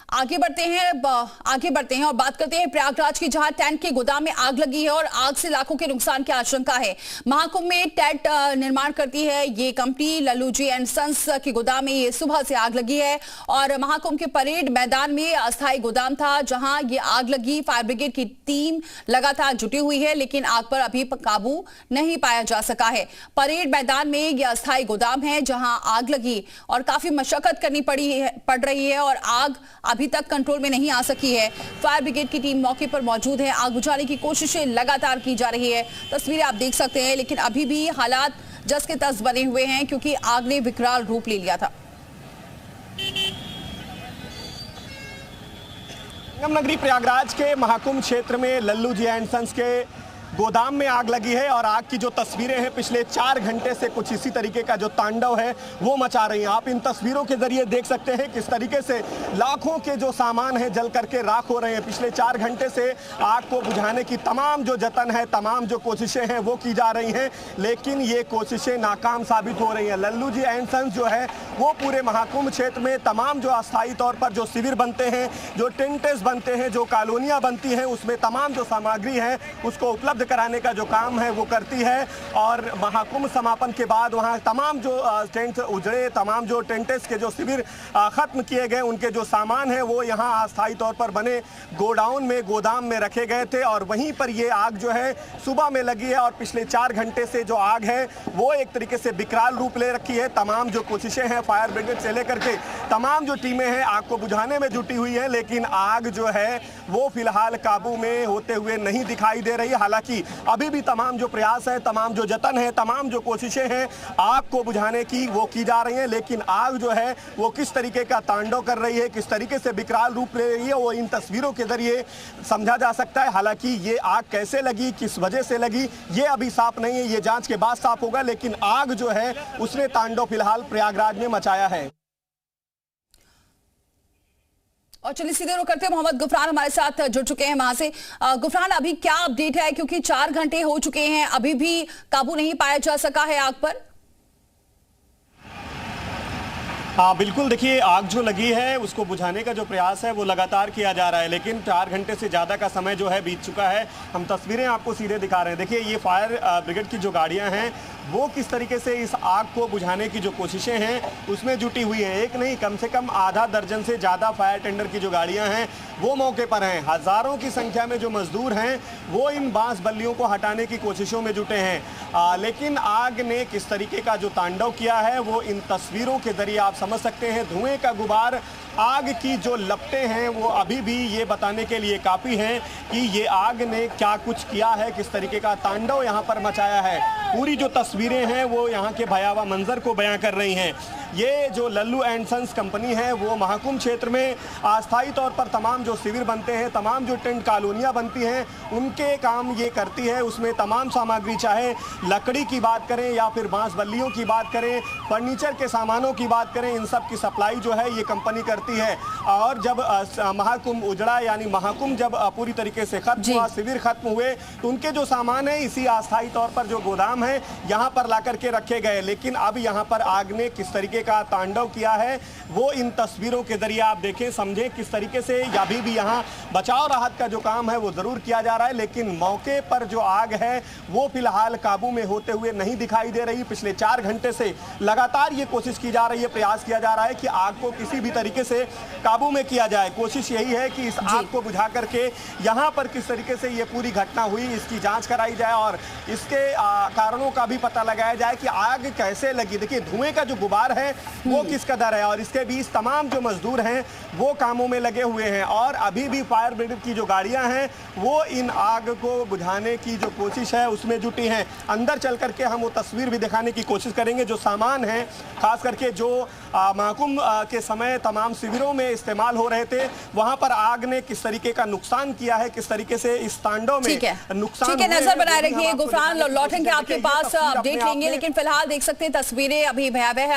आगे बढ़ते हैं और बात करते हैं प्रयागराज की, जहां टेंट के गोदाम में आग लगी है और आग से लाखों के नुकसान की आशंका है। महाकुंभ में टेंट निर्माण करती है ये company Lallu ji and sons के गोदाम में ये सुबह से आग लगी है और महाकुंभ के परेड मैदान में अस्थायी गोदाम था जहां ये आग लगी। फायर ब्रिगेड की टीम लगातार जुटी हुई है लेकिन आग पर अभी काबू नहीं पाया जा सका है। परेड मैदान में ये अस्थायी गोदाम है जहां आग लगी और काफी मशक्कत करनी पड़ रही है और आग अभी तक कंट्रोल में नहीं आ सकी है। फायर ब्रिगेड की टीम मौके पर मौजूद है, आग बुझाने की कोशिशें लगातार की जा रही है। तस्वीरें आप देख सकते हैं लेकिन अभी भी हालात जस के तस बने हुए हैं क्योंकि आग ने विकराल रूप ले लिया था। संगम नगरी प्रयागराज के महाकुंभ क्षेत्र में लल्लू जी एंड सन्स के गोदाम में आग लगी है और आग की जो तस्वीरें हैं पिछले 4 घंटे से कुछ इसी तरीके का जो तांडव है वो मचा रही हैं। आप इन तस्वीरों के जरिए देख सकते हैं किस तरीके से लाखों के जो सामान है जल करके राख हो रहे हैं। पिछले 4 घंटे से आग को बुझाने की तमाम जो जतन है, तमाम जो कोशिशें हैं वो की जा रही हैं लेकिन ये कोशिशें नाकाम साबित हो रही हैं। लल्लू जी एंड सन्स जो है वो पूरे महाकुंभ क्षेत्र में तमाम जो अस्थायी तौर पर जो शिविर बनते हैं, जो टेंटेस बनते हैं, जो कॉलोनियाँ बनती हैं, उसमें तमाम जो सामग्री है उसको उपलब्ध कराने का जो काम है वो करती है। और महाकुंभ समापन के बाद वहां तमाम जो टेंट उजड़े, तमाम जो टेंटेस के जो शिविर खत्म किए गए, उनके जो सामान है वो यहां अस्थायी तौर पर बने गोडाउन में, गोदाम में रखे गए थे और वहीं पर ये आग जो है सुबह में लगी है और पिछले 4 घंटे से जो आग है वो एक तरीके से विकराल रूप ले रखी है। तमाम जो कोशिशें हैं फायर ब्रिगेड से लेकर के तमाम जो टीमें हैं आग को बुझाने में जुटी हुई है लेकिन आग जो है वो फिलहाल काबू में होते हुए नहीं दिखाई दे रही। हालांकि अभी भी तमाम जो प्रयास है, तमाम जो जतन है, तमाम जो कोशिशें हैं आग को बुझाने की वो की जा रही हैं लेकिन आग जो है वो किस तरीके का तांडव कर रही है, किस तरीके से विकराल रूप ले रही है वो इन तस्वीरों के जरिए समझा जा सकता है। हालांकि ये आग कैसे लगी, किस वजह से लगी, ये अभी साफ नहीं है, ये जांच के बाद साफ होगा लेकिन आग जो है उसने तांडव फिलहाल प्रयागराज में मचाया है। और चलिए सीधे रुख करते हैं, मोहम्मद गुफरान हमारे साथ जुड़ चुके हैं वहां से। गुफरान, अभी क्या अपडेट है क्योंकि 4 घंटे हो चुके हैं, अभी भी काबू नहीं पाया जा सका है आग पर? हाँ बिल्कुल, देखिए आग जो लगी है उसको बुझाने का जो प्रयास है वो लगातार किया जा रहा है लेकिन 4 घंटे से ज़्यादा का समय जो है बीत चुका है। हम तस्वीरें आपको सीधे दिखा रहे हैं। देखिए ये फायर ब्रिगेड की जो गाड़ियां हैं वो किस तरीके से इस आग को बुझाने की जो कोशिशें हैं उसमें जुटी हुई हैं। एक नहीं, कम से कम आधा दर्जन से ज़्यादा फायर टेंडर की जो गाड़ियां हैं वो मौके पर हैं। हज़ारों की संख्या में जो मजदूर हैं वो इन बांस बल्लियों को हटाने की कोशिशों में जुटे हैं लेकिन आग ने किस तरीके का जो तांडव किया है वो इन तस्वीरों के जरिए आप समझ सकते हैं। धुएं का गुबार, आग की जो लपटें हैं वो अभी भी ये बताने के लिए काफ़ी हैं कि ये आग ने क्या कुछ किया है, किस तरीके का तांडव यहाँ पर मचाया है। पूरी जो तस्वीरें हैं वो यहाँ के भयावह मंजर को बयां कर रही हैं। ये जो लल्लू एंड सन्स कंपनी है वो महाकुंभ क्षेत्र में अस्थायी तौर पर तमाम जो शिविर बनते हैं, तमाम जो टेंट कॉलोनियाँ बनती हैं उनके काम ये करती है। उसमें तमाम सामग्री, चाहे लकड़ी की बात करें या फिर बांस बल्लियों की बात करें, फर्नीचर के सामानों की बात करें, इन सब की सप्लाई जो है ये कंपनी करती है। और जब महाकुंभ उजड़ा यानी महाकुंभ जब पूरी तरीके से खत्म हुआ, शिविर खत्म हुए तो उनके जो सामान है इसी अस्थायी तौर पर जो गोदाम है यहाँ पर ला करके रखे गए लेकिन अब यहाँ पर आग ने किस तरीके का तांडव किया है वो इन तस्वीरों के जरिए आप देखें, समझें किस तरीके से। अभी भी यहाँ बचाव राहत का जो काम है वो जरूर किया जा रहा है लेकिन मौके पर जो आग है वो फिलहाल काबू में होते हुए नहीं दिखाई दे रही। पिछले 4 घंटे से लगातार ये कोशिश की जा रही है, प्रयास किया जा रहा है कि आग को किसी भी तरीके से काबू में किया जाए। कोशिश यही है कि इस आग को बुझा करके यहाँ पर किस तरीके से ये पूरी घटना हुई इसकी जांच कराई जाए और इसके कारणों का भी पता लगाया जाए कि आग कैसे लगी। देखिए धुएं का जो गुबार है वो किस कदर है और इसके बीच तमाम जो मजदूर हैं वो कामों में लगे हुए हैं और अभी भी फायर ब्रिगेड की जो गाड़ियां हैं वो इन आग को बुझाने की जो कोशिश है उसमें जुटी हैं। अंदर चल करके हम वो तस्वीर भी दिखाने की कोशिश करेंगे। जो सामान है खास करके जो महाकुंभ के समय तमाम शिविरों में इस्तेमाल हो रहे थे वहां पर आग ने किस तरीके का नुकसान किया है, किस तरीके से इस तांडव में नुकसान। ठीक है, नजर बनाए रखिए गुफरान, लौटेंगे आपके पास अपडेट लेंगे लेकिन फिलहाल देख सकते हैं तस्वीरें अभी भयावह है।